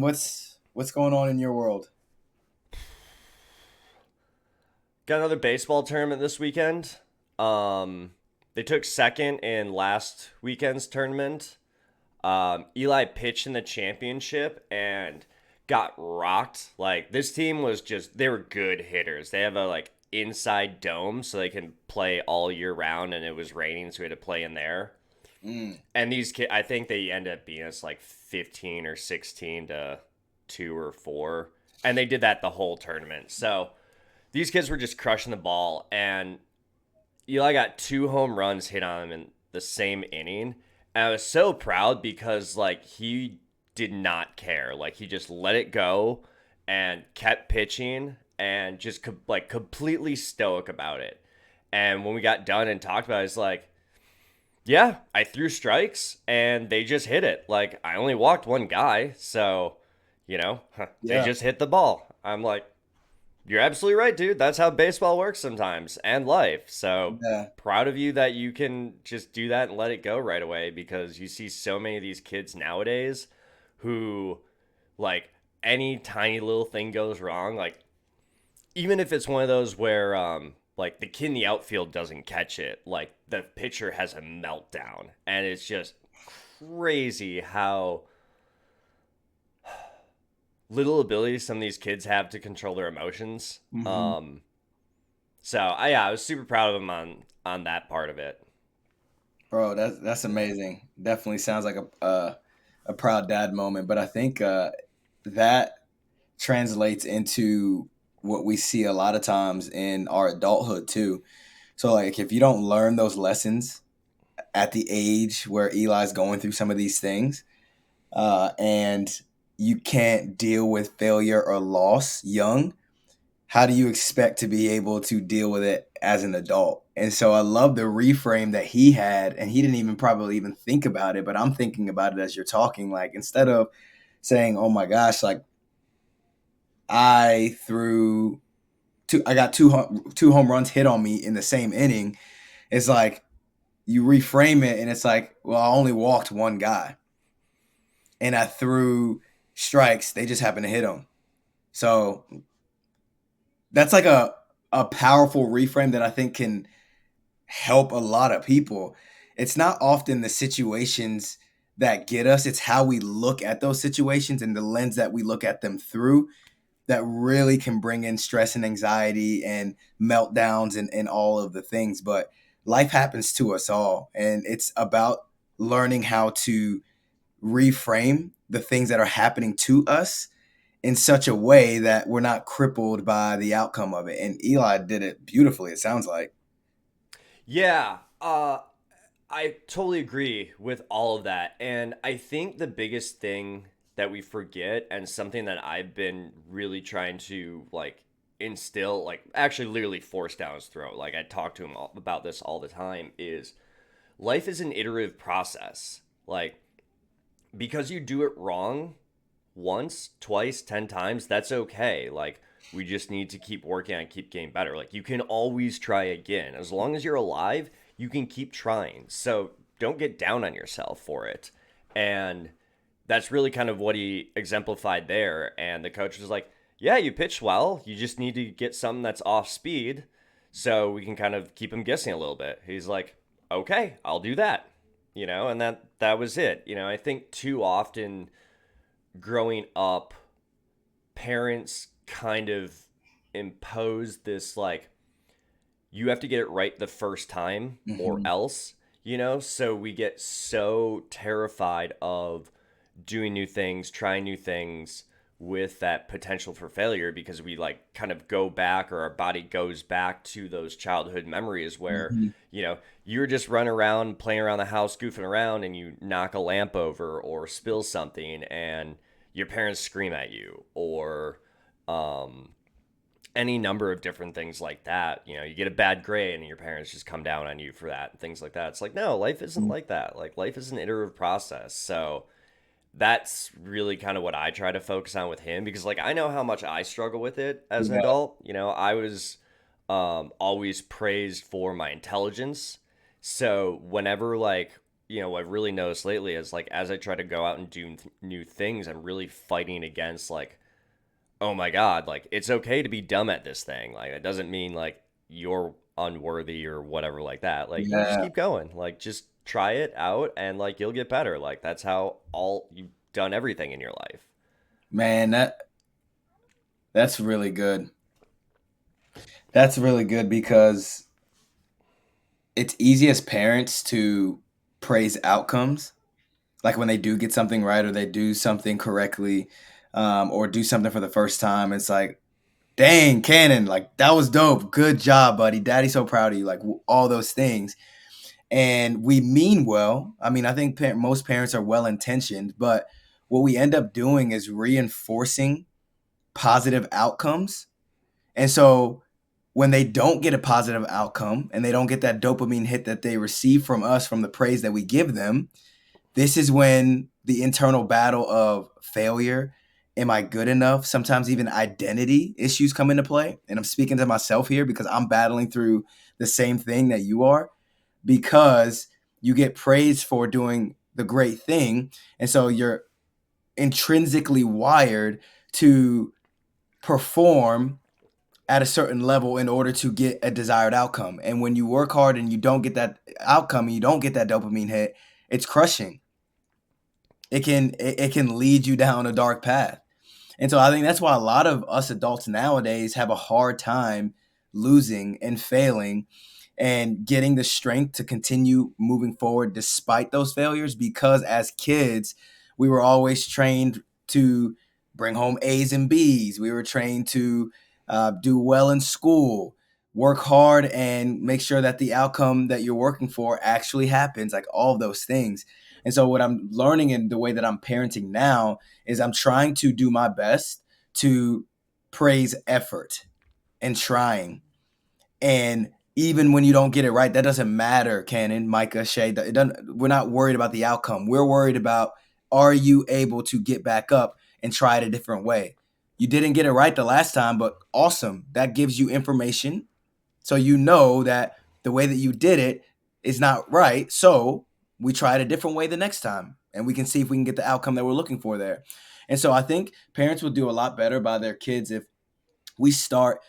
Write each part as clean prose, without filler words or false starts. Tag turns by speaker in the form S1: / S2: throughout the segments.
S1: What's going on in your world?
S2: Got another baseball tournament this weekend. They took second in last weekend's tournament. Eli pitched in the championship and got rocked. Like this team was just they were good hitters. They have a inside dome so they can play all year round and it was raining so we had to play in there.
S1: Mm.
S2: And these kids I think they ended up being us like 15 or 16 to 2 or 4 and they did that the whole tournament. So these kids were just crushing the ball, and Eli got two home runs hit on him in the same inning. And I was so proud because he did not care. Like he just let it go and kept pitching and just completely stoic about it. And when we got done and talked about it, it's like, yeah, I threw strikes and they just hit it. Like I only walked one guy, so they
S1: Yeah.
S2: just hit the ball. I'm like, you're absolutely right, dude. That's how baseball works sometimes and life. So
S1: Yeah.
S2: proud of you that you can just do that and let it go right away because you see so many of these kids nowadays who, like, any tiny little thing goes wrong. Like, even if it's one of those where, the kid in the outfield doesn't catch it, like, the pitcher has a meltdown. And it's just crazy how little ability some of these kids have to control their emotions.
S1: Hmm.
S2: So I was super proud of him on that part of it.
S1: Bro, that's amazing. Definitely sounds like a proud dad moment, but I think that translates into what we see a lot of times in our adulthood too. So like if you don't learn those lessons at the age where Eli's going through some of these things, and you can't deal with failure or loss young, how do you expect to be able to deal with it as an adult? And so I love the reframe that he had, and he didn't even probably even think about it, but I'm thinking about it as you're talking. Like instead of saying, "Oh my gosh," like I threw I got two home runs hit on me in the same inning. It's like you reframe it, and it's like, well, I only walked one guy, and I threw strikes. They just happened to hit him. So that's like a powerful reframe that I think can help a lot of people. It's not often the situations that get us, it's how we look at those situations and the lens that we look at them through that really can bring in stress and anxiety and meltdowns and all of the things. But life happens to us all. And it's about learning how to reframe the things that are happening to us in such a way that we're not crippled by the outcome of it. And Eli did it beautifully, it sounds like.
S2: Yeah, I totally agree with all of that. And I think the biggest thing that we forget and something that I've been really trying to instill, like actually literally force down his throat. Like I talk to him about this all the time is life is an iterative process. Like because you do it wrong once, twice, 10 times, that's okay. Like, we just need to keep working on, keep getting better. Like, you can always try again. As long as you're alive, you can keep trying. So don't get down on yourself for it. And that's really kind of what he exemplified there. And the coach was like, yeah, you pitched well. You just need to get something that's off speed so we can kind of keep him guessing a little bit. He's like, okay, I'll do that. And that was it. I think too often growing up, parents kind of impose this you have to get it right the first time or
S1: Hmm.
S2: else, so we get so terrified of doing new things, trying new things with that potential for failure because we kind of go back or our body goes back to those childhood memories where
S1: Hmm.
S2: you were just running around playing around the house goofing around and you knock a lamp over or spill something and your parents scream at you or um, any number of different things like that. You get a bad grade and your parents just come down on you for that and things like that. It's like, no, life isn't like that. Like, life is an iterative process. So that's really kind of what I try to focus on with him because, I know how much I struggle with it as an
S1: Yeah.
S2: adult. I was always praised for my intelligence. So whenever, what I've really noticed lately is like as I try to go out and do new things, I'm really fighting against like, oh my God, like it's okay to be dumb at this thing. Like it doesn't mean like you're unworthy or whatever like that. Like you just
S1: Yeah,
S2: keep going. Like just try it out and like you'll get better. Like that's how all you've done everything in your life.
S1: man, that's really good. That's really good because it's easy as parents to praise outcomes, like when they do get something right or they do something correctly, or do something for the first time. It's like, dang, Cannon, like that was dope. Good job, buddy. Daddy's so proud of you. Like all those things. And we mean well. I mean, I think most parents are well intentioned, but what we end up doing is reinforcing positive outcomes. And so when they don't get a positive outcome and they don't get that dopamine hit that they receive from us from the praise that we give them, this is when the internal battle of failure, am I good enough? Sometimes even identity issues come into play. And I'm speaking to myself here because I'm battling through the same thing that you are, because you get praised for doing the great thing. And so you're intrinsically wired to perform at a certain level in order to get a desired outcome. And when you work hard and you don't get that outcome, and you don't get that dopamine hit, it's crushing. It can lead you down a dark path. And so I think that's why a lot of us adults nowadays have a hard time losing and failing and getting the strength to continue moving forward despite those failures, because as kids, we were always trained to bring home A's and B's. We were trained to do well in school, work hard, and make sure that the outcome that you're working for actually happens, like all of those things. And so, what I'm learning in the way that I'm parenting now is I'm trying to do my best to praise effort and trying. And even when you don't get it right, that doesn't matter, Cannon, Micah, Shay. It doesn't, we're not worried about the outcome. We're worried about, are you able to get back up and try it a different way? You didn't get it right the last time, but awesome. That gives you information. So you know that the way that you did it is not right. So we try it a different way the next time, and we can see if we can get the outcome that we're looking for there. And so I think parents will do a lot better by their kids if we start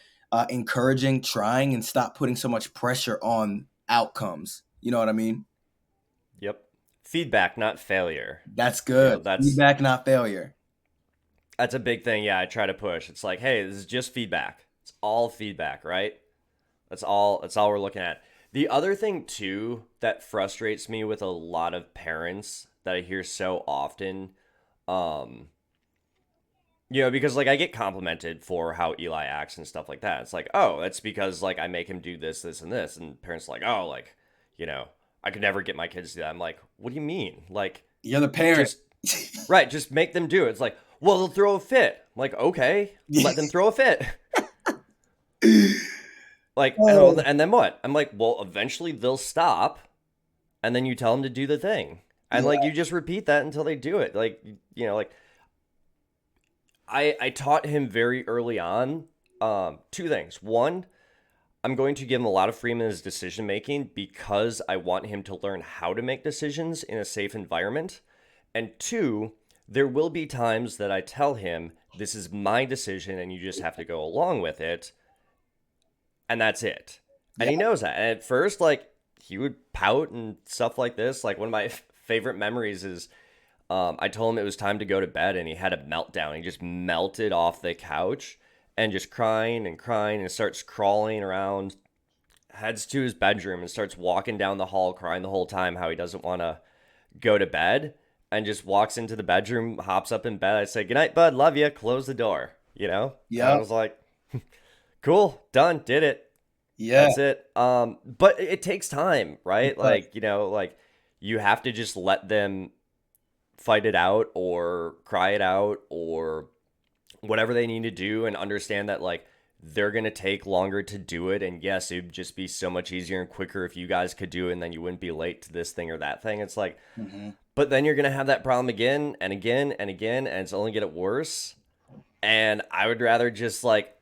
S1: encouraging, trying, and stop putting so much pressure on outcomes. You know what I mean?
S2: Yep. Feedback, not failure.
S1: That's
S2: You know,
S1: good.
S2: that's
S1: Feedback, not failure.
S2: that's a big thing. Yeah, I try to push. It's like, hey, this is just feedback. It's all feedback, right? That's all we're looking at. The other thing too that frustrates me with a lot of parents that I hear so often, um, because like I get complimented for how Eli acts and stuff like that. It's like, oh, that's because like I make him do this, this, and this, and parents are like, oh, like, you know, I could never get my kids to do that. I'm like, what do you mean? Like,
S1: You're the parent.
S2: just right, just make them do it. It's like, well, they'll throw a fit. I'm like, okay, let them throw a fit. Like,
S1: Oh,
S2: and then what? I'm like, well, eventually they'll stop, and then you tell them to do the thing, and
S1: yeah.
S2: like you just repeat that until they do it. Like, like I taught him very early on, two things. One, I'm going to give him a lot of freedom in his decision making because I want him to learn how to make decisions in a safe environment. And two, there will be times that I tell him, this is my decision and you just have to go along with it. And that's it. And
S1: Yeah.
S2: he knows that. And at first, like, he would pout and stuff like this. Like, one of my favorite memories is I told him it was time to go to bed and he had a meltdown. He just melted off the couch and just crying and starts crawling around, heads to his bedroom and starts walking down the hall crying the whole time how he doesn't want to go to bed, and just walks into the bedroom, hops up in bed. I say, "Good night, bud. Love you." Close the door, And I
S1: Yep.
S2: was like, "Cool, done, did it.
S1: Yeah.
S2: That's it." But it takes time,
S1: It
S2: right?
S1: does.
S2: Like, like you have to just let them fight it out or cry it out or whatever they need to do, and understand that like they're going to take longer to do it. And yes, it would just be so much easier and quicker if you guys could do it, and then you wouldn't be late to this thing or that thing. It's like,
S1: Hmm.
S2: but then you're going to have that problem again and again and again, and it's only get worse. And I would rather just like,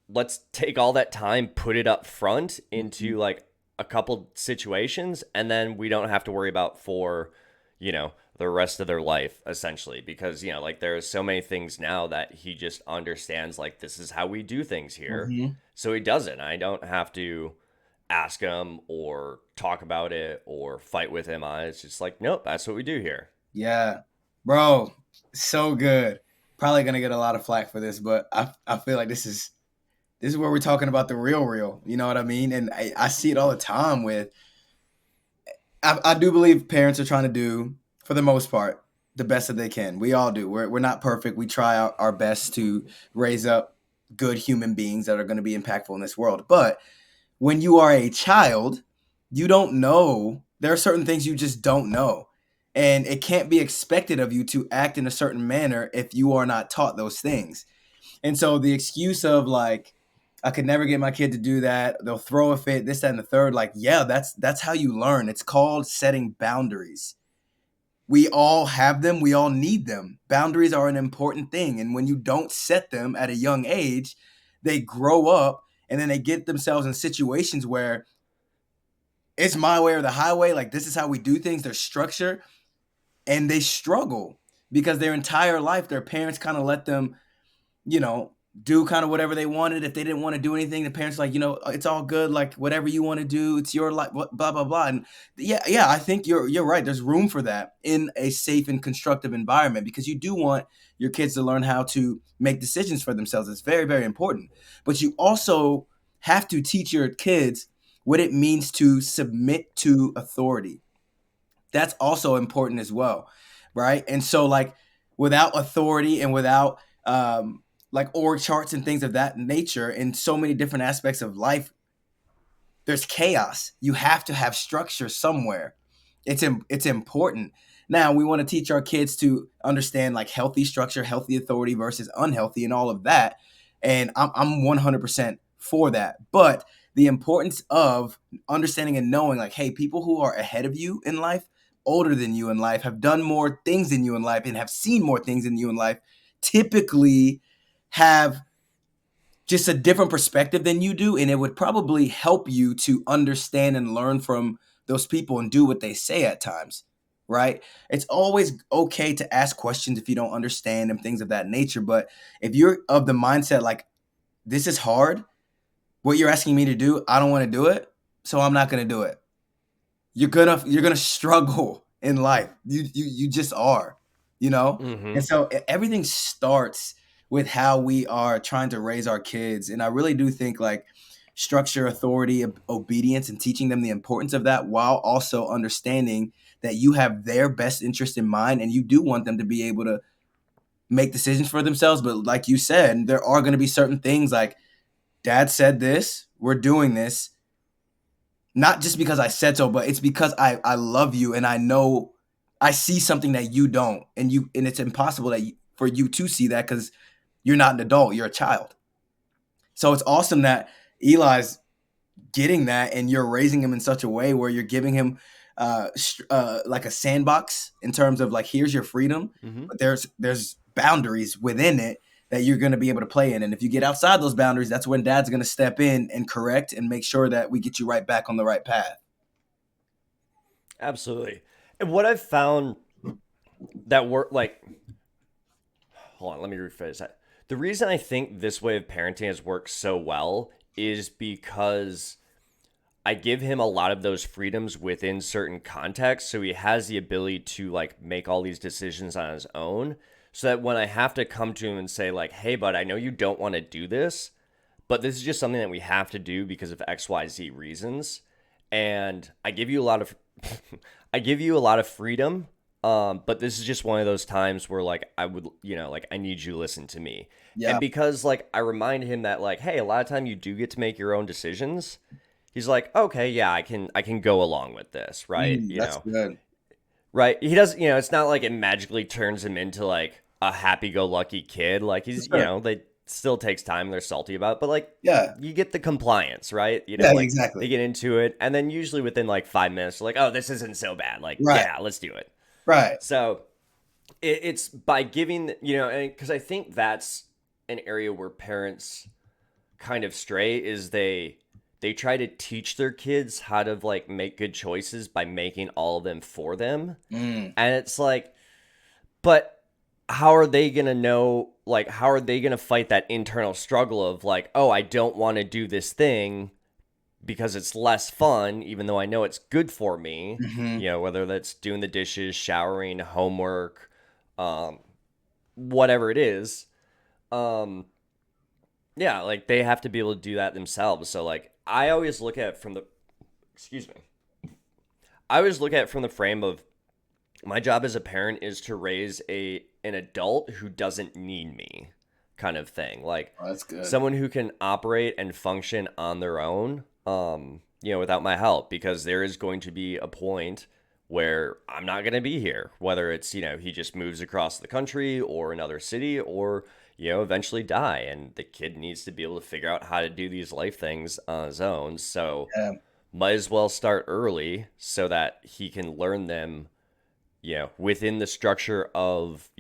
S2: let's take all that time, put it up front into like a couple situations, and then we don't have to worry about for, you know, the rest of their life essentially, because like there's so many things now that he just understands, like this is how we do things here.
S1: Hmm.
S2: So he doesn't. I don't have to ask him or talk about it or fight with him on it. It's just like, nope, that's what we do here.
S1: Yeah, bro, so good. Probably gonna get a lot of flack for this, but I feel like this is where we're talking about the real real. You know what I mean? And I see it all the time with. I do believe parents are trying to do, for the most part, the best that they can. We all do. We're not perfect. We try our best to raise up good human beings that are going to be impactful in this world. But when you are a child, you don't know. There are certain things you just don't know. And it can't be expected of you to act in a certain manner if you are not taught those things. And so the excuse of like, I could never get my kid to do that. They'll throw a fit, this, that, and the third. Like, yeah, that's how you learn. It's called setting boundaries. We all have them. We all need them. Boundaries are an important thing. And when you don't set them at a young age, they grow up and then they get themselves in situations where it's my way or the highway. Like, this is how we do things. There's structure. And they struggle because their entire life, their parents kind of let them, you know, do kind of whatever they wanted. If they didn't want to do anything, the parents were like, it's all good. Like whatever you want to do, it's your life. Blah blah blah. And yeah, I think you're right. There's room for that in a safe and constructive environment because you do want your kids to learn how to make decisions for themselves. It's very very important. But you also have to teach your kids what it means to submit to authority. That's also important as well, right? And so like without authority and without like org charts and things of that nature in so many different aspects of life, there's chaos. You have to have structure somewhere. It's important. Now we want to teach our kids to understand like healthy structure, healthy authority versus unhealthy, and all of that. And I'm 100% for that. But the importance of understanding and knowing like, hey, people who are ahead of you in life, older than you in life, have done more things than you in life, and have seen more things than you in life, typically have just a different perspective than you do, and it would probably help you to understand and learn from those people and do what they say at times, right? It's always okay to ask questions if you don't understand and things of that nature, but if you're of the mindset like this is hard, what you're asking me to do, I don't want to do it, so I'm not going to do it. You're gonna struggle in life. You just are, you know.
S2: Mm-hmm.
S1: And so everything starts with how we are trying to raise our kids. And I really do think like structure, authority, obedience, and teaching them the importance of that, while also understanding that you have their best interest in mind, and you do want them to be able to make decisions for themselves. But like you said, there are going to be certain things like Dad said this, we're doing this not just because I said so, but it's because I love you and I know I see something that you don't, and it's impossible for you to see that because you're not an adult, you're a child. So it's awesome that Eli's getting that, and you're raising him in such a way where you're giving him like a sandbox in terms of like here's your freedom,
S2: Mm-hmm.
S1: but there's boundaries within it that you're going to be able to play in. And if you get outside those boundaries, that's when Dad's going to step in and correct and make sure that we get you right back on the right path.
S2: Absolutely. And what I've found that work like hold on, let me rephrase that. The reason I think this way of parenting has worked so well is because I give him a lot of those freedoms within certain contexts, so he has the ability to like make all these decisions on his own. So that when I have to come to him and say like, "Hey, bud, I know you don't want to do this, but this is just something that we have to do because of XYZ reasons," and I give you a lot of I give you a lot of freedom. But this is just one of those times where like I would, like I need you to listen to me. And
S1: Yeah.
S2: because like I remind him that like, hey, a lot of time you do get to make your own decisions. He's like, okay, yeah, I can go along with this, right?
S1: That's good.
S2: Right? He does, it's not like it magically turns him into like a happy-go-lucky kid. Like
S1: For
S2: he's,
S1: sure.
S2: they still takes time. They're salty about it, but like
S1: Yeah.
S2: you get the compliance, right?
S1: Yeah.
S2: Like they
S1: Exactly.
S2: get into it, and then usually within like 5 minutes, they're like, oh, this isn't so bad. Like,
S1: Right.
S2: yeah, let's do it.
S1: Right.
S2: So it's by giving, and because I think that's an area where parents kind of stray is they they try to teach their kids how to like make good choices by making all of them for them.
S1: Mm,
S2: And it's like, but how are they going to know, like, how are they going to fight that internal struggle of like, oh, I don't want to do this thing because it's less fun, even though I know it's good for me,
S1: hmm.
S2: whether that's doing the dishes, showering, homework, um, whatever it is. Um, yeah, like they have to be able to do that themselves. So like I always look at it from the excuse me. I always look at it from the frame of my job as a parent is to raise an adult who doesn't need me kind of thing. Like
S1: Oh, that's good.
S2: someone who can operate and function on their own without my help because there is going to be a point where I'm not going to be here, whether it's, he just moves across the country or another city or eventually die and the kid needs to be able to figure out how to do these life things on his own. So
S1: Yeah,
S2: might as well start early so that he can learn them, within the structure of,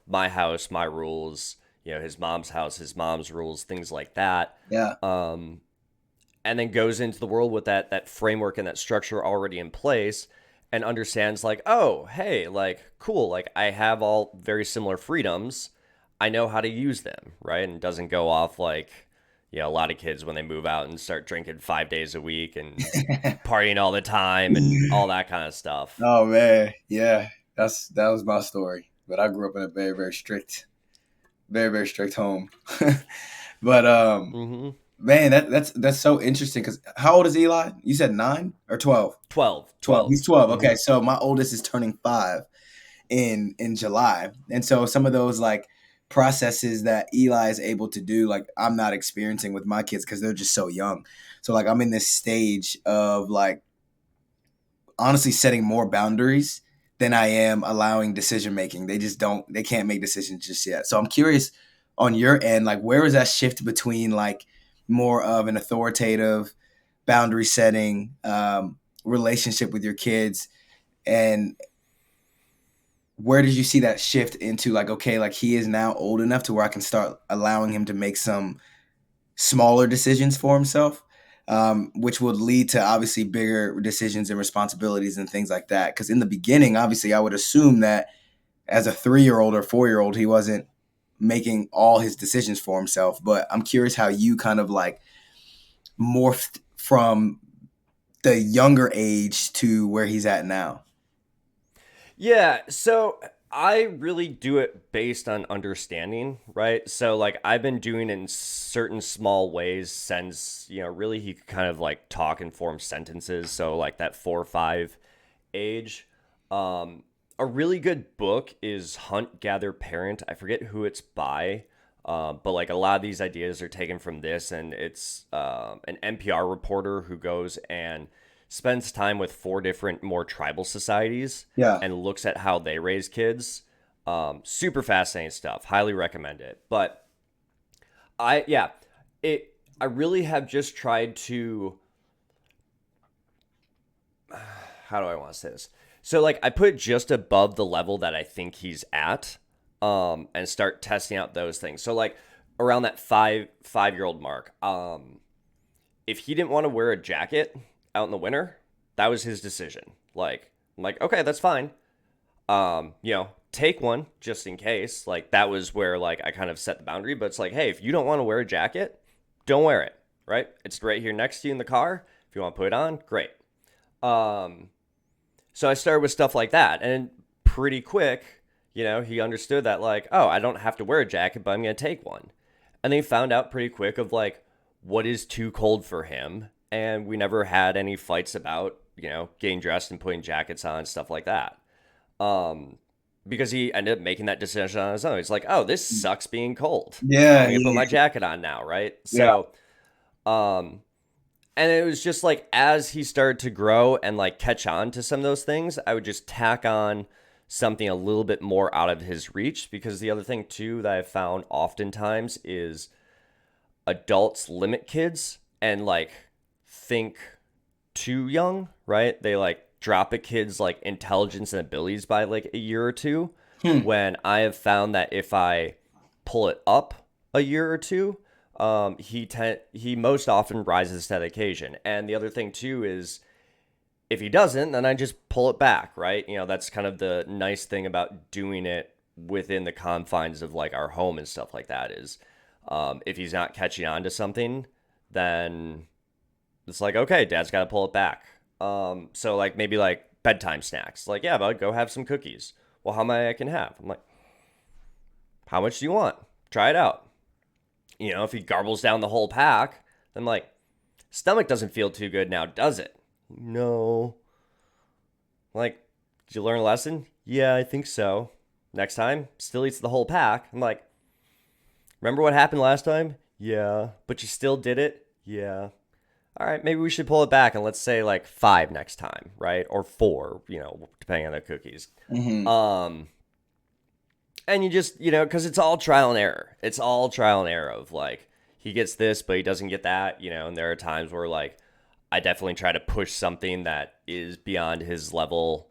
S2: my house, my rules, his mom's house, his mom's rules, things like that.
S1: yeah,
S2: Um, and then goes into the world with that framework and that structure already in place and understands like, oh, hey, like cool, like I have all very similar freedoms. I know how to use them, right? And doesn't go off like, a lot of kids when they move out and start drinking 5 days a week and partying all the time and all that kind of stuff.
S1: Oh man, yeah, that was my story. But I grew up in a very very strict home. But
S2: Mm-hmm.
S1: man, that's so interesting. Because how old is Eli? You said 9 or 12?
S2: 12,
S1: 12.
S2: 12.
S1: He's 12.
S2: Mm-hmm.
S1: Okay, so my oldest is turning 5 in July, and so some of those like processes that Eli is able to do, like I'm not experiencing with my kids because they're just so young. So like I'm in this stage of like honestly setting more boundaries than I am allowing decision making. They can't make decisions just yet. So I'm curious on your end, like where is that shift between like more of an authoritative boundary setting relationship with your kids, and where did you see that shift into like, okay, like he is now old enough to where I can start allowing him to make some smaller decisions for himself, which would lead to obviously bigger decisions and responsibilities and things like that. Because in the beginning, obviously, I would assume that as a 3-year-old or 4-year-old, he wasn't making all his decisions for himself. But I'm curious how you kind of like morphed from the younger age to where he's at now.
S2: Yeah, so I really do it based on understanding, right? So like I've been doing in certain small ways since, really he could kind of like talk and form sentences. So like that 4 or 5 age. Um, a really good book is Hunt, Gather, Parent. I forget who it's by. But like a lot of these ideas are taken from this, and it's an NPR reporter who goes and spends time with 4 different more tribal societies
S1: Yeah.
S2: and looks at how they raise kids. Super fascinating stuff. Highly recommend it. But yeah, I really have just tried to. How do I want to say this? So like I put it just above the level that I think he's at, and start testing out those things. So like around that 5 year old mark, if he didn't want to wear a jacket out in the winter, that was his decision. Like I'm like, okay, that's fine. Take one just in case. Like that was where like I kind of set the boundary. But it's like, hey, if you don't want to wear a jacket, don't wear it. Right? It's right here next to you in the car. If you want to put it on, great. Um, so I started with stuff like that, and pretty quick, he understood that like, oh, I don't have to wear a jacket, but I'm gonna take one. And then he found out pretty quick of like what is too cold for him, and we never had any fights about getting dressed and putting jackets on and stuff like that. Um, because he ended up making that decision on his own. He's like, oh, this sucks being cold. I'm
S1: Yeah.
S2: gonna put my jacket on now, right?
S1: Yeah.
S2: So, um, and it was just like as he started to grow and like catch on to some of those things, I would just tack on something a little bit more out of his reach. Because the other thing too that I've found oftentimes is adults limit kids and like think too young, right? They like drop a kid's like intelligence and abilities by like a year or two.
S1: Hmm.
S2: When I have found that if I pull it up a year or two, he most often rises to the occasion. And the other thing too is if he doesn't, then I just pull it back, right? That's kind of the nice thing about doing it within the confines of like our home and stuff like that is if he's not catching on to something, then it's like, okay, dad's got to pull it back. So like maybe like bedtime snacks. Like, yeah, bud, go have some cookies. Well, how many I can have? I'm like, how much do you want? Try it out. If he garbles down the whole pack, then like, stomach doesn't feel too good now, does it? No. Like, did you learn a lesson? Yeah, I think so. Next time, still eats the whole pack. I'm like, remember what happened last time? Yeah. But you still did it? Yeah. All right, maybe we should pull it back and let's say like 5 next time, right? Or 4, depending on the cookies.
S1: Hmm.
S2: Um, and you just, because it's all trial and error. It's all trial and error of like, he gets this, but he doesn't get that, and there are times where like, I definitely try to push something that is beyond his level.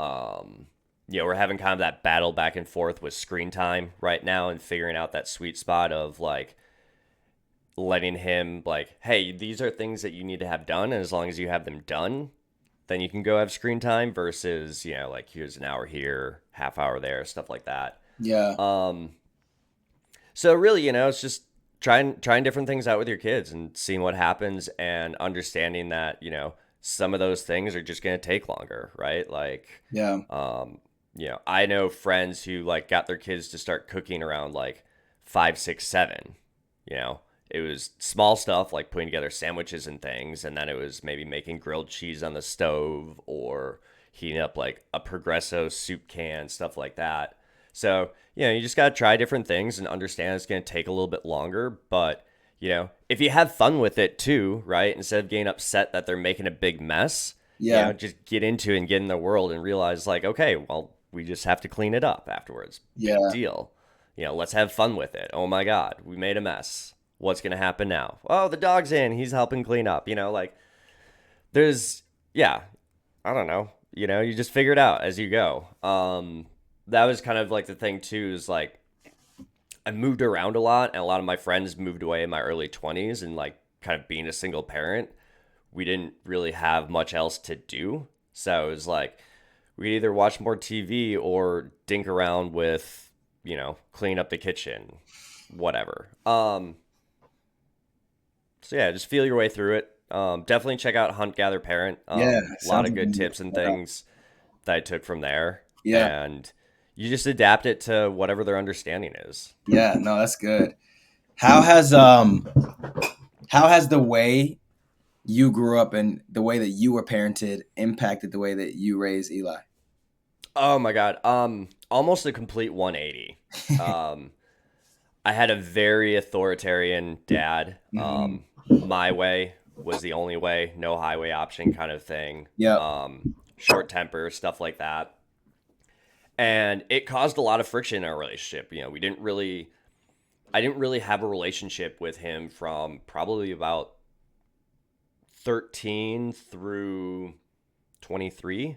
S2: We're having kind of that battle back and forth with screen time right now and figuring out that sweet spot of like, letting him like, hey, these are things that you need to have done, and as long as you have them done, then you can go have screen time versus like here's an hour here, half hour there, stuff like that.
S1: Yeah.
S2: um so really, it's just trying different things out with your kids and seeing what happens and understanding that some of those things are just going to take longer, right? Like
S1: Yeah.
S2: I know friends who like got their kids to start cooking around like 5, 6, 7. you know it was small stuff like putting together sandwiches and things, and then it was maybe making grilled cheese on the stove or heating up like a Progresso soup can, stuff like that. So you just got to try different things and understand it's going to take a little bit longer, but if you have fun with it too, right, instead of getting upset that they're making a big mess,
S1: Yeah.
S2: just get into it and get in the world and realize like, okay, well, we just have to clean it up afterwards. Big
S1: Yeah.
S2: deal. Let's have fun with it. Oh my God, we made a mess. What's going to happen now? Oh, the dog's in. He's helping clean up. Like there's, yeah, I don't know. You just figure it out as you go. That was kind of like the thing too, is like I moved around a lot, and a lot of my friends moved away in my early 20s, and like kind of being a single parent, we didn't really have much else to do. So it was like we either watch more TV or dink around with, clean up the kitchen, whatever. So yeah, just feel your way through it. Definitely check out Hunt Gather Parent.
S1: Yeah.
S2: A lot
S1: Sounds
S2: of
S1: like
S2: good
S1: I'm gonna
S2: tips
S1: check
S2: and
S1: that out.
S2: things that I took from there,
S1: Yeah.
S2: and you just adapt it to whatever their understanding is.
S1: Yeah. No, that's good. How has um how has the way you grew up and the way that you were parented impacted the way that you raise Eli?
S2: Oh my God. Almost a complete 180. Um, I had a very authoritarian dad.
S1: Hmm.
S2: My way was the only way, no highway option kind of thing.
S1: Yep.
S2: Short temper, stuff like that. And it caused a lot of friction in our relationship. I didn't really have a relationship with him from probably about 13 through 23,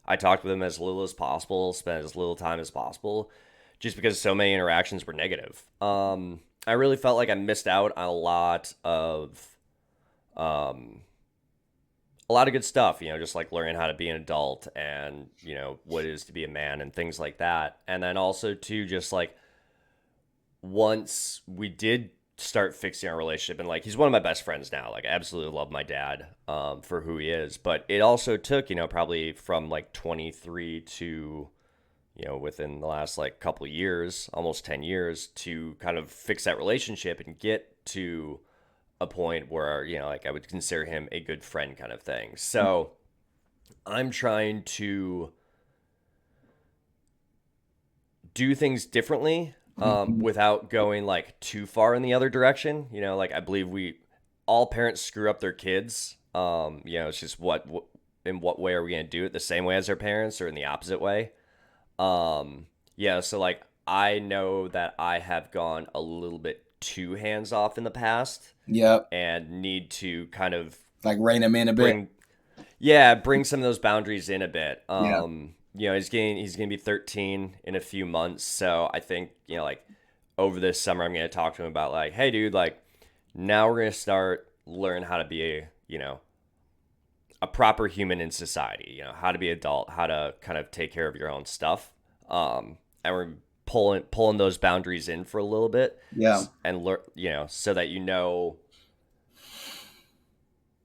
S2: I talked with him as little as possible, spent as little time as possible, just because so many interactions were negative. I really felt like I missed out on um, a lot of good stuff, just like learning how to be an adult and, what it is to be a man and things like that. And then also too, just like once we did start fixing our relationship, and like he's one of my best friends now, like I absolutely love my dad for who he is, but it also took probably from like 23 to within the last like couple years, almost 10 years, to kind of fix that relationship and get to a point where like I would consider him a good friend kind of thing. So I'm trying to do things differently,
S1: Mhm.
S2: without going like too far in the other direction. Like I believe we all parents screw up their kids. It's just what in what way are we gonna do it? The same way as our parents, or in the opposite way? Yeah. So like I know that I have gone a little bit too hands off in the past,
S1: Yep.
S2: and need to kind of
S1: Like rein him in a bit.
S2: bring bring some of those boundaries in a bit.
S1: Yeah.
S2: He's gonna be 13 in a few months, so I think like over this summer, I'm going to talk to him about like, hey, dude, like now we're going to start learn how to be a, a proper human in society, how to be adult, how to kind of take care of your own stuff. And we're pulling those boundaries in for a little bit
S1: Yeah.
S2: and learn, so that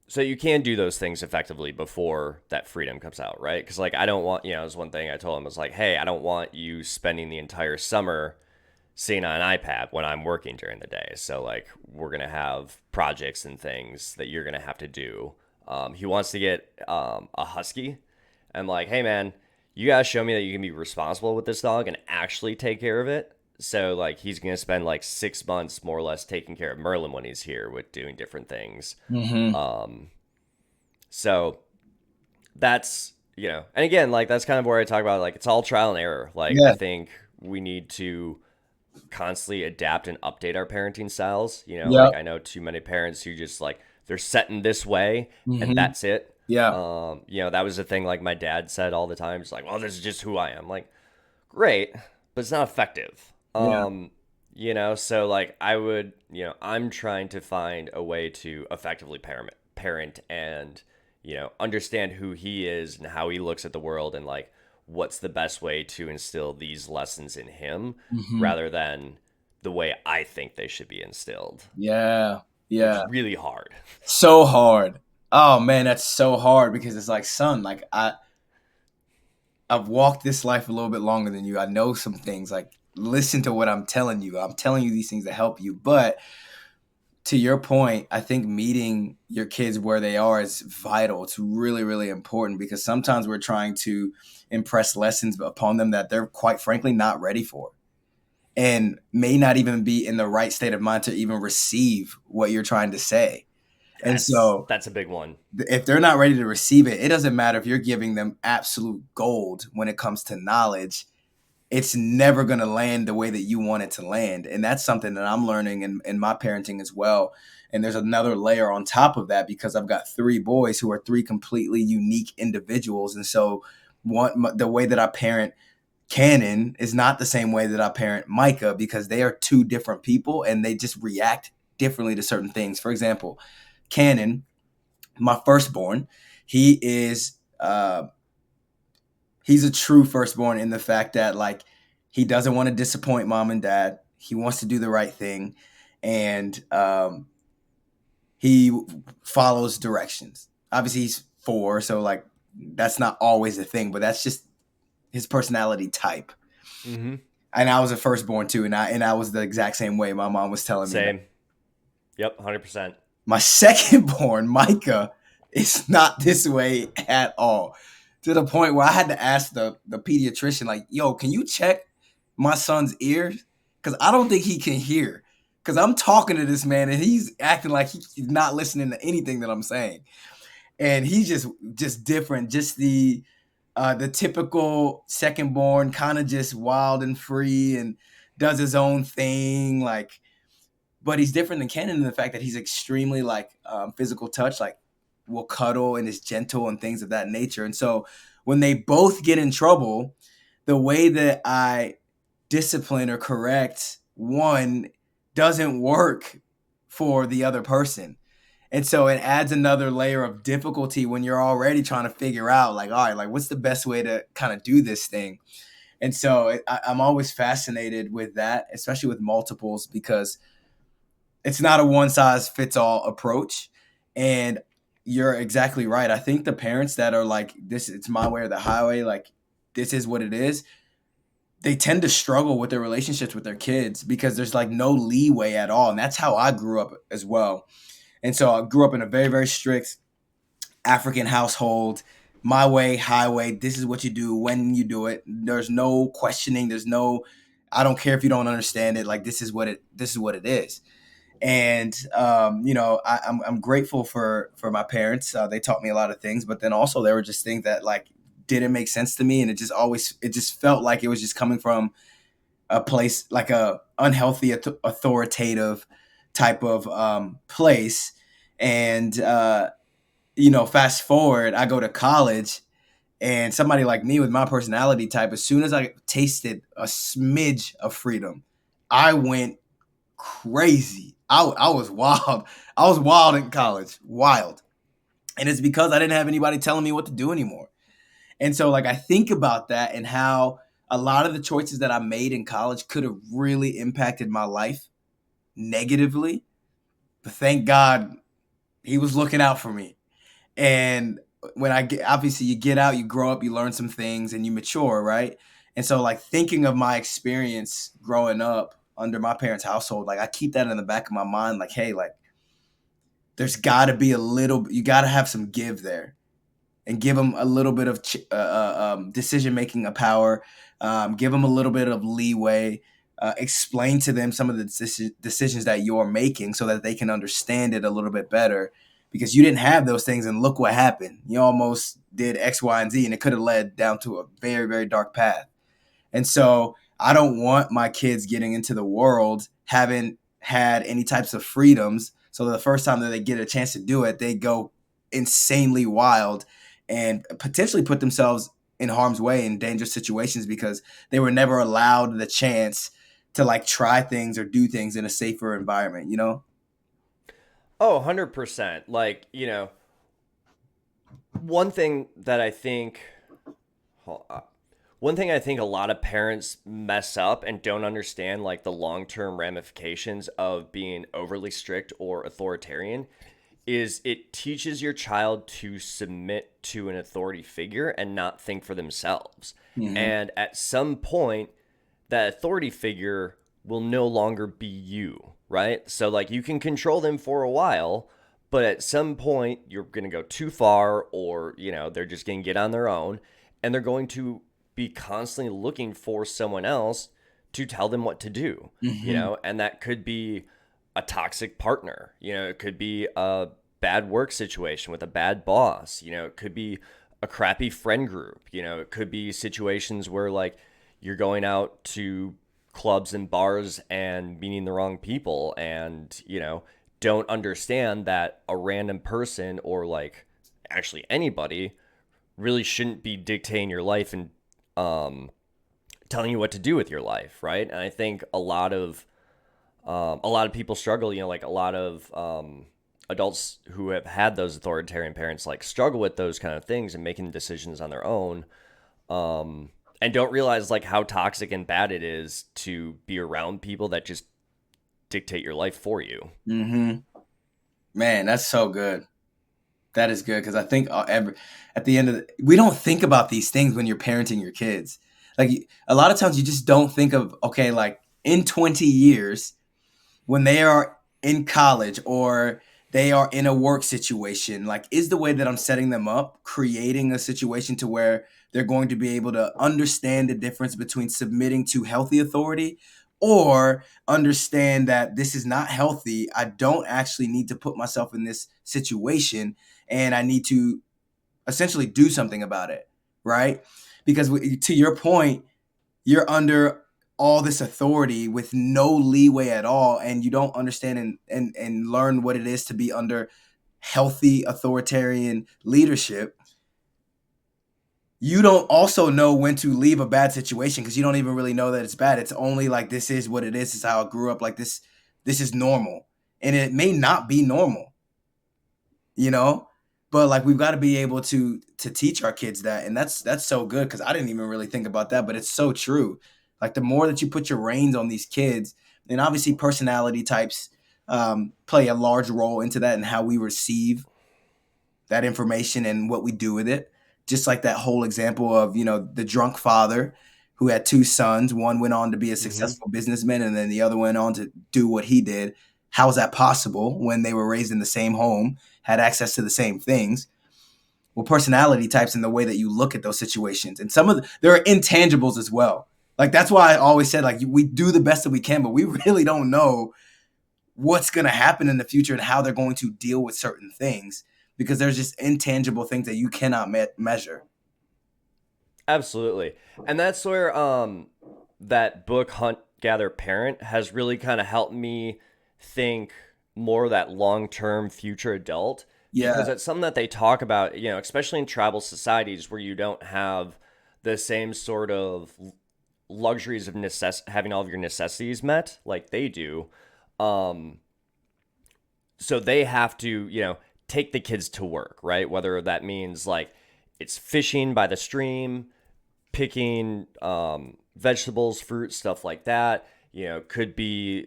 S2: so you can do those things effectively before that freedom comes out, right? Because like I don't want, it was one thing I told him was like, hey, I don't want you spending the entire summer sitting on an iPad when I'm working during the day. So like we're gonna have projects and things that you're gonna have to do. He wants to get a husky. I'm like, hey man, you gotta show me that you can be responsible with this dog and actually take care of it. So like he's gonna spend like 6 months more or less taking care of Merlin when he's here with doing different things.
S1: Mm-hmm.
S2: So that's and again, like that's kind of where I talk about like it's all trial and error. Like I
S1: Yeah.
S2: think we need to constantly adapt and update our parenting styles. Like
S1: Yep.
S2: I know too many parents who just like they're set in this way and
S1: Mm-hmm.
S2: that's it.
S1: Yeah.
S2: That was the thing like my dad said all the time. It's like, well, this is just who I am. Like, great, but it's not effective.
S1: Yeah.
S2: So like I would, I'm trying to find a way to effectively parent and, understand who he is and how he looks at the world and like what's the best way to instill these lessons in him
S1: Mm-hmm.
S2: rather than the way I think they should be instilled,
S1: Yeah.
S2: which
S1: Yeah.
S2: is really hard.
S1: So hard. Oh man, that's so hard because it's like, son, like I've walked this life a little bit longer than you. I know some things. Like, listen to what I'm telling you. I'm telling you these things to help you. But to your point, I think meeting your kids where they are is vital. It's really, really important because sometimes we're trying to impress lessons upon them that they're quite frankly not ready for and may not even be in the right state of mind to even receive what you're trying to say. And
S2: That's
S1: so
S2: that's a big one.
S1: if they're not ready to receive it, it doesn't matter if you're giving them absolute gold when it comes to knowledge. It's never going to land the way that you want it to land. And that's something that I'm learning in my parenting as well. And there's another layer on top of that because I've got three boys who are three completely unique individuals. And so the way that I parent Cannon is not the same way that I parent Micah because they are two different people and they just react differently to certain things. For example, Cannon, my firstborn, he is he's a true firstborn in the fact that like he doesn't want to disappoint mom and dad. He wants to do the right thing, and he follows directions. Obviously, he's four, so like that's not always a thing, but that's just his personality type.
S2: Mm-hmm.
S1: And I was a firstborn too, and I was the exact same way. My mom was telling me that.
S2: Same. Yep, 100%.
S1: My second born, Micah, is not this way at all. To the point where I had to ask the pediatrician, like, yo, can you check my son's ears? Because I don't think he can hear. Because I'm talking to this man and he's acting like he's not listening to anything that I'm saying. And he's just different. Just the typical second born, kind of just wild and free and does his own thing. Like but he's different than Cannon in the fact that he's extremely like physical touch, like will cuddle and is gentle and things of that nature. And so when they both get in trouble, the way that I discipline or correct one doesn't work for the other person. And so it adds another layer of difficulty when you're already trying to figure out, like, all right, like, what's the best way to kind of do this thing? And so I'm always fascinated with that, especially with multiples, because it's not a one size fits all approach. And you're exactly right. I think the parents that are like, this, it's my way or the highway, like, this is what it is, they tend to struggle with their relationships with their kids because there's like no leeway at all. And that's how I grew up as well. And so I grew up in a very, very strict African household. My way, highway. This is what you do when you do it. There's no questioning. There's no, I don't care if you don't understand it. Like this is what it is. And I'm grateful for my parents. They taught me a lot of things, but then also there were just things that like didn't make sense to me, and it just felt like it was just coming from a place like a unhealthy authoritative type of place. And fast forward, I go to college, and somebody like me with my personality type, as soon as I tasted a smidge of freedom, I went crazy. I was wild. I was wild in college, wild. And it's because I didn't have anybody telling me what to do anymore. And so, like, I think about that and how a lot of the choices that I made in college could have really impacted my life negatively. But thank God he was looking out for me. And when I get, obviously, you get out, you grow up, you learn some things, and you mature, right? And so, like, thinking of my experience growing up under my parents' household, like, I keep that in the back of my mind, like, hey, like, there's got to be a little, you got to have some give there and give them a little bit of decision making power, give them a little bit of leeway, explain to them some of the decisions that you're making so that they can understand it a little bit better. Because you didn't have those things, and look what happened. You almost did X, Y, and Z, and it could have led down to a very, very dark path. And so I don't want my kids getting into the world having had any types of freedoms. So the first time that they get a chance to do it, they go insanely wild and potentially put themselves in harm's way in dangerous situations because they were never allowed the chance to like try things or do things in a safer environment, you know?
S2: Oh, 100%. Like, one thing that I think hold up. One thing I think a lot of parents mess up and don't understand, like the long term ramifications of being overly strict or authoritarian, is it teaches your child to submit to an authority figure and not think for themselves.
S1: Mm-hmm.
S2: And at some point, that authority figure will no longer be you, right? So, like, you can control them for a while, but at some point, you're going to go too far, or, they're just going to get on their own, and they're going to be constantly looking for someone else to tell them what to do,
S1: Mm-hmm.
S2: and that could be a toxic partner, it could be a bad work situation with a bad boss, it could be a crappy friend group, it could be situations where, like, you're going out to clubs and bars and meeting the wrong people and, don't understand that a random person or, like, actually anybody really shouldn't be dictating your life and um, telling you what to do with your life, right? And I think a lot of people struggle. Like a lot of adults who have had those authoritarian parents like struggle with those kind of things and making decisions on their own, and don't realize like how toxic and bad it is to be around people that just dictate your life for you.
S1: Mm-hmm. Man, that's so good. That is good because I think at the end of we don't think about these things when you're parenting your kids. Like a lot of times you just don't think of okay, like in 20 years when they are in college or they are in a work situation, like is the way that I'm setting them up creating a situation to where they're going to be able to understand the difference between submitting to healthy authority or understand that this is not healthy. I don't actually need to put myself in this situation and I need to essentially do something about it, right? Because to your point, you're under all this authority with no leeway at all and you don't understand and learn what it is to be under healthy authoritarian leadership. You don't also know when to leave a bad situation because you don't even really know that it's bad. It's only like this is what it is. This is how I grew up. Like this is normal, and it may not be normal, you know. But like we've got to be able to teach our kids that, and that's so good because I didn't even really think about that, but it's so true. Like the more that you put your reins on these kids, and obviously personality types play a large role into that and how we receive that information and what we do with it. Just like that whole example of, the drunk father who had two sons. One went on to be a
S2: Mm-hmm.
S1: successful businessman and then the other went on to do what he did. How is that possible when they were raised in the same home, had access to the same things? Well, personality types and the way that you look at those situations. And there are intangibles as well. Like that's why I always said like we do the best that we can, but we really don't know what's going to happen in the future and how they're going to deal with certain things because there's just intangible things that you cannot measure.
S2: Absolutely. And that's where that book Hunt Gather Parent has really kind of helped me think more of that long-term future adult, because
S1: Yeah.
S2: it's something that they talk about, especially in tribal societies where you don't have the same sort of luxuries of having all of your necessities met like they do. Um, so they have to, take the kids to work, right? Whether that means like it's fishing by the stream, picking vegetables, fruit, stuff like that. Could be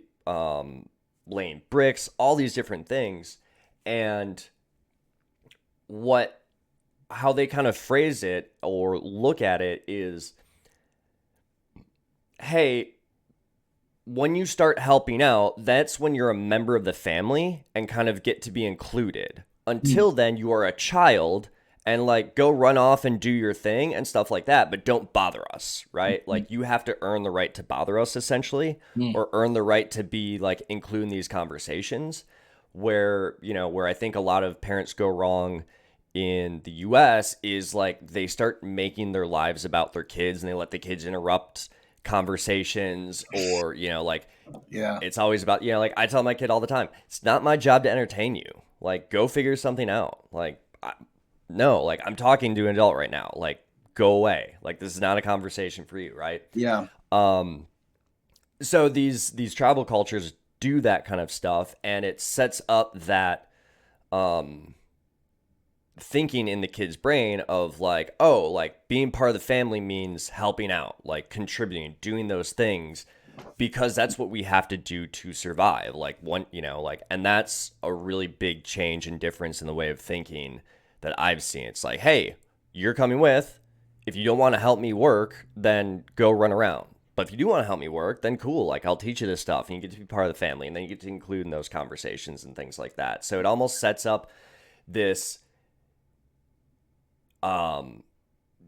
S2: laying bricks, all these different things. And what how they kind of phrase it or look at it is, hey, when you start helping out, that's when you're a member of the family and kind of get to be included.
S1: Mm,
S2: Until then, you are a child and like go run off and do your thing and stuff like that, but don't bother us, right?
S1: mm,
S2: Like you have to earn the right to bother us essentially,
S1: mm.
S2: or earn the right to be like included in these conversations where I think a lot of parents go wrong in the US is like they start making their lives about their kids and they let the kids interrupt conversations or like
S1: Yeah.
S2: it's always about like I tell my kid all the time, it's not my job to entertain you, like go figure something out, like no, like I'm talking to an adult right now, like go away, like this is not a conversation for you, right?
S1: Yeah.
S2: um so these tribal cultures do that kind of stuff, and it sets up that um thinking in the kid's brain of like, oh, like being part of the family means helping out, like contributing, doing those things because that's what we have to do to survive. Like one, like, and that's a really big change and difference in the way of thinking that I've seen. It's like, hey, you're coming with. If you don't want to help me work, then go run around. But if you do want to help me work, then cool. Like I'll teach you this stuff, and you get to be part of the family, and then you get to include in those conversations and things like that. So it almost sets up this um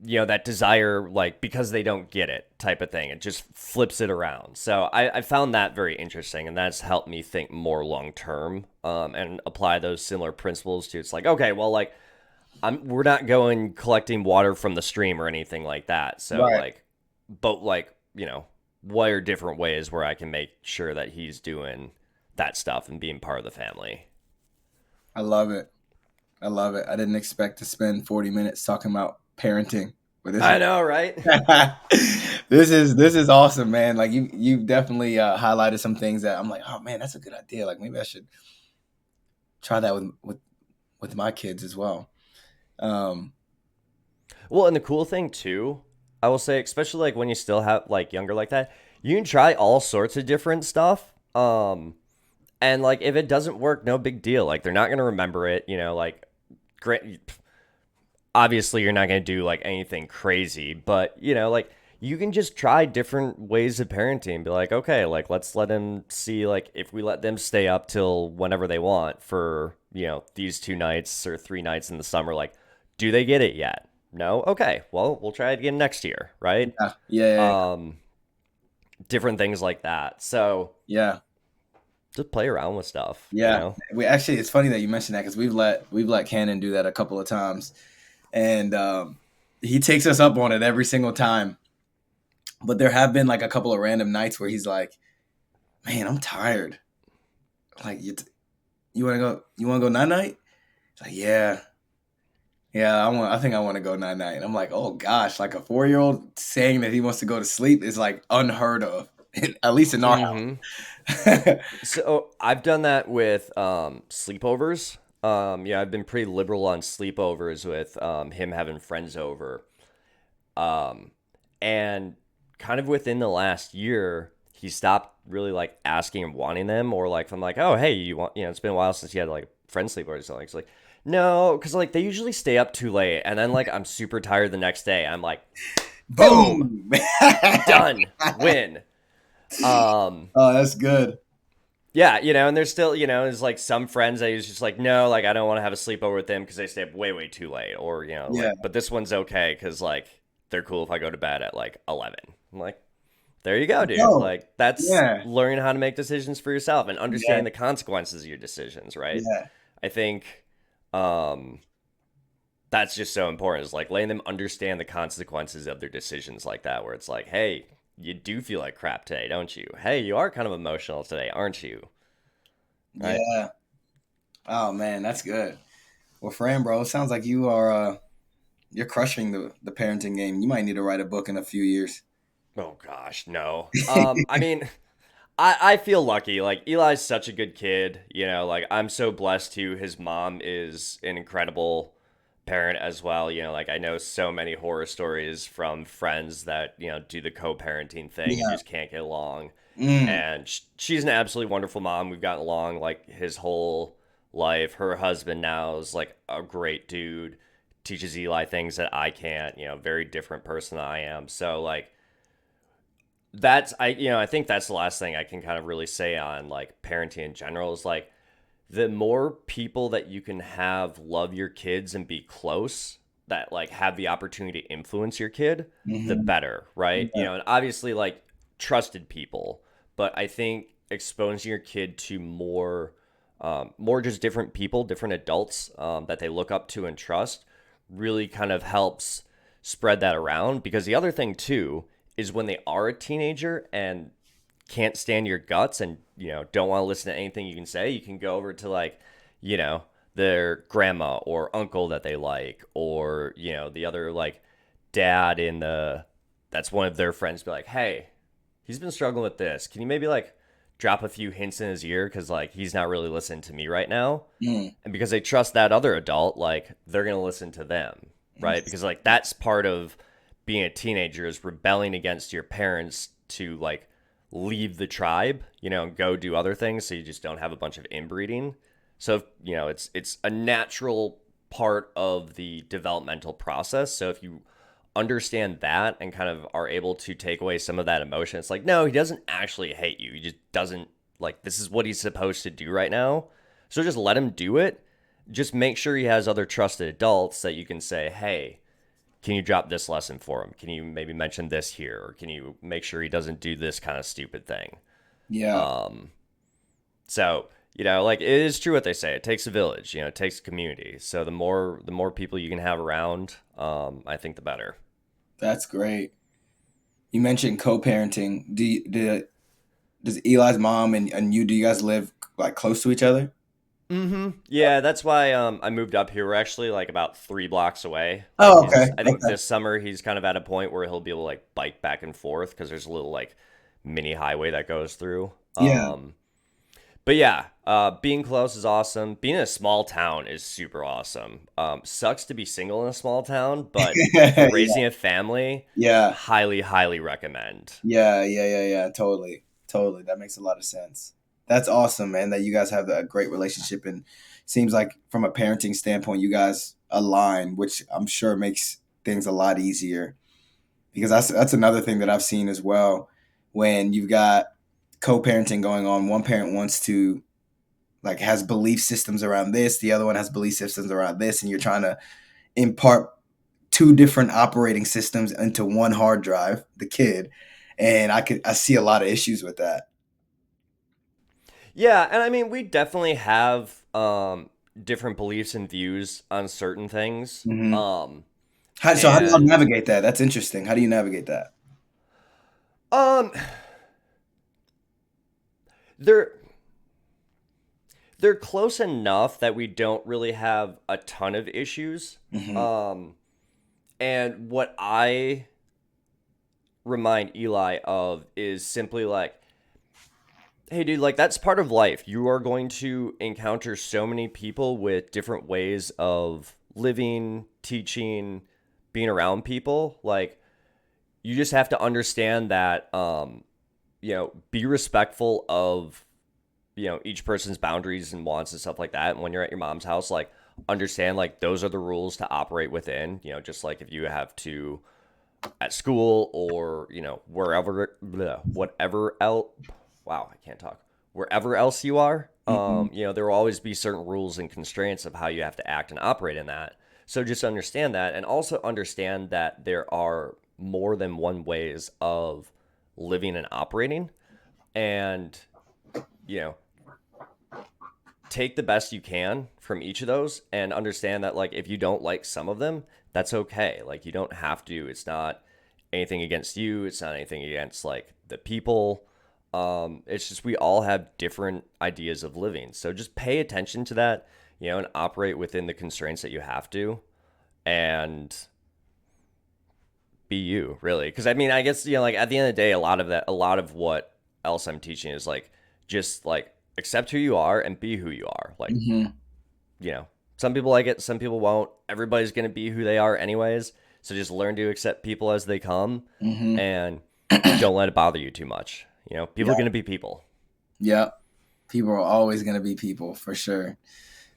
S2: that desire, like because they don't get it type of thing. It just flips it around. So I found that very interesting, and that's helped me think more long term, and apply those similar principles to, it's like, okay, well, like we're not going collecting water from the stream or anything like that, so
S1: Right.
S2: like, but like, what are different ways where I can make sure that he's doing that stuff and being part of the family.
S1: I love it. I love it. I didn't expect to spend 40 minutes talking about parenting, but this is
S2: I know, right?
S1: this is awesome, man. Like you've definitely highlighted some things that I'm like, oh man, that's a good idea. Like maybe I should try that with my kids as well. Um,
S2: Well, and the cool thing too, I will say, especially like when you still have like younger like that, you can try all sorts of different stuff. And like if it doesn't work, no big deal. Like they're not gonna remember it. Like great. Obviously, you're not gonna do like anything crazy, but like you can just try different ways of parenting. Be like, okay, like let's let them see, like if we let them stay up till whenever they want for these 2 nights or 3 nights in the summer, like do they get it yet? No? Okay. Well, we'll try it again next year, right?
S1: yeah, yeah,
S2: Um, different things like that. So
S1: yeah,
S2: just play around with stuff.
S1: yeah. We actually, it's funny that you mentioned that because we've let Cannon do that a couple of times, and he takes us up on it every single time. But there have been like a couple of random nights where he's like, "Man, I'm tired. Like you want to go? You want to go night night?" It's like, "Yeah, yeah. I think I want to go night night." And I'm like, "Oh gosh!" Like a 4-year-old saying that he wants to go to sleep is like unheard of, at least in our
S2: Mm-hmm.
S1: house.
S2: So I've done that with sleepovers. Yeah, I've been pretty liberal on sleepovers with him having friends over. Um, and kind of within the last year, he stopped really like asking and wanting them, or like if I'm like, oh hey, you want, it's been a while since you had like friend sleepovers or something. It's like, no, because like they usually stay up too late, and then like I'm super tired the next day. I'm like, boom,
S1: Boom!
S2: done, win. Um,
S1: Oh, that's good.
S2: yeah, and there's still, there's like some friends that he's just like, no, like I don't want to have a sleepover with them because they stay up way, way too late, or
S1: Yeah,
S2: like, but this one's okay because like they're cool if I go to bed at like 11. I'm like, there you go, dude.
S1: no,
S2: Like that's
S1: yeah,
S2: learning how to make decisions for yourself and
S1: yeah,
S2: understanding the consequences of your decisions, right?
S1: yeah,
S2: I think um that's just so important, is like letting them understand the consequences of their decisions like that, where it's like, hey, you do feel like crap today, don't you? Hey, you are kind of emotional today, aren't you? Right?
S1: yeah. Oh man, that's good. Well, Fran, bro, it sounds like you're crushing the parenting game. You might need to write a book in a few years.
S2: Oh gosh, no. I mean, I feel lucky. Like Eli's such a good kid. Like I'm so blessed too. His mom is an incredible parent as well. Like I know so many horror stories from friends that do the co-parenting thing and
S1: Yeah.
S2: just can't get along.
S1: Mm.
S2: And she's an absolutely wonderful mom. We've gotten along like his whole life. Her husband now is like a great dude. Teaches Eli things that I can't. Very different person than I am. So like I think that's the last thing I can kind of really say on like parenting in general is like the more people that you can have love your kids and be close that like have the opportunity to influence your kid, the
S1: Hmm.
S2: better, right?
S1: Yeah.
S2: And obviously like trusted people, but I think exposing your kid to more just different people, different adults that they look up to and trust really kind of helps spread that around. Because the other thing too is when they are a teenager and can't stand your guts and don't want to listen to anything you can say, you can go over to like you know their grandma or uncle that they like, or the other like dad in the that's one of their friends, be like, hey, he's been struggling with this, can you maybe like drop a few hints in his ear because like he's not really listening to me right now.
S1: Mm.
S2: And because they trust that other adult, like they're gonna listen to them, right? Because like that's part of being a teenager, is rebelling against your parents to like leave the tribe, and go do other things, so you just don't have a bunch of inbreeding. So it's a natural part of the developmental process. So if you understand that and kind of are able to take away some of that emotion, it's like, no, he doesn't actually hate you. He just doesn't like, this is what he's supposed to do right now. So just let him do it. Just make sure he has other trusted adults that you can say, hey, can you drop this lesson for him? Can you maybe mention this here? Or can you make sure he doesn't do this kind of stupid thing?
S1: Yeah.
S2: Um, so, like it is true what they say. It takes a village, it takes a community. So the more people you can have around, I think the better.
S1: That's great. You mentioned co-parenting. Does Eli's mom and you, do you guys live like close to each other?
S2: Yeah, that's why I moved up here. We're actually like about 3 blocks away. Like
S1: Oh, okay.
S2: I think
S1: Okay.
S2: this summer he's kind of at a point where he'll be able to like bike back and forth because there's a little like mini highway that goes through.
S1: Yeah.
S2: But yeah, being close is awesome. Being in a small town is super awesome. Sucks to be single in a small town, but for
S1: Yeah.
S2: raising a family,
S1: Yeah.
S2: highly, highly recommend.
S1: Yeah. Yeah. Yeah. Yeah. Totally. Totally. That makes a lot of sense. That's awesome, man, that you guys have a great relationship, and seems like from a parenting standpoint, you guys align, which I'm sure makes things a lot easier, because that's another thing that I've seen as well. When you've got co-parenting going on, one parent wants to like has belief systems around this, the other one has belief systems around this, and you're trying to impart two different operating systems into one hard drive, the kid, and I see a lot of issues with that.
S2: Yeah, and I mean we definitely have different beliefs and views on certain things.
S1: Hmm.
S2: Um,
S1: So how do y'all
S2: and
S1: navigate that? That's interesting. How do you navigate that?
S2: um, they're they're close enough that we don't really have a ton of issues.
S1: Hmm.
S2: Um, and what I remind Eli of is simply like, hey, dude, like that's part of life. You are going to encounter so many people with different ways of living, teaching, being around people. Like, you just have to understand that, be respectful of, each person's boundaries and wants and stuff like that. And when you're at your mom's house, like, understand, like, those are the rules to operate within, just like if you have to at school or wherever whatever else, wow, I can't talk, wherever else you are,
S1: Hmm.
S2: there will always be certain rules and constraints of how you have to act and operate in that. So just understand that, and also understand that there are more than one ways of living and operating, and you know take the best you can from each of those, and understand that like if you don't like some of them, that's okay. Like you don't have to. It's not anything against you. It's not anything against like the people. It's just we all have different ideas of living. So just pay attention to that, and operate within the constraints that you have to. And be you, really. Because I mean, I guess, like at the end of the day, a lot of what else I'm teaching is like just like accept who you are and be who you are. Like,
S1: Hmm.
S2: you know, some people like it, some people won't. Everybody's gonna be who they are anyways. So just learn to accept people as they come,
S1: Hmm.
S2: and don't let it bother you too much. People are
S1: Yeah.
S2: gonna be people.
S1: Yeah. People are always going to be people for sure.